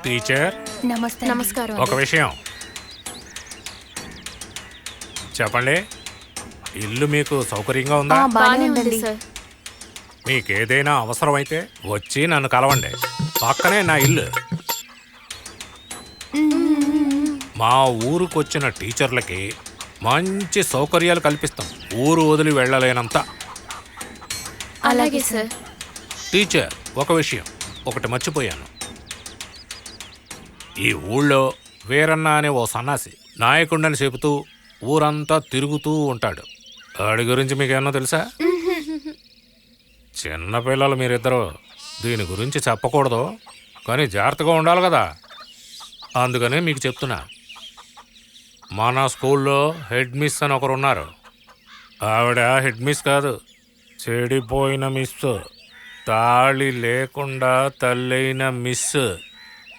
Teacher నమస్తే. నమస్కారం ఒక విషయం చెప్పండి. ఇల్లు మీకు సౌకర్యంగా ఉందా? బాగానే ఉంది ఉందండి. సార్. మీకేదైనా అవసరమైతే వచ్చి నన్ను కలవండి. పక్కనే నా ఇల్లు. మా ఊరుకొచ్చిన టీచర్లకి మంచి సౌకర్యాలు కల్పిస్తాం. ఊరు వదిలి వెళ్ళలేనంత. అలాగే సార్. టీచర్ ఒక విషయం ఒకటి మర్చిపోయాను. ఈ ఊళ్ళో వీరన్న అనే ఓ సన్నాసి నాయకుడిని చెబుతూ ఊరంతా తిరుగుతూ ఉంటాడు. వాడి గురించి మీకేమన్నా తెలుసా? చిన్నపిల్లలు మీరిద్దరూ దీని గురించి చెప్పకూడదు, కానీ జాగ్రత్తగా ఉండాలి కదా. అందుకనే మీకు చెప్తున్నా. మన స్కూల్లో హెడ్ మిస్ అని ఒకరు ఉన్నారు. ఆవిడ హెడ్ మిస్ కాదు, చెడిపోయిన మిస్. తాళి లేకుండా తల్లైన మిస్.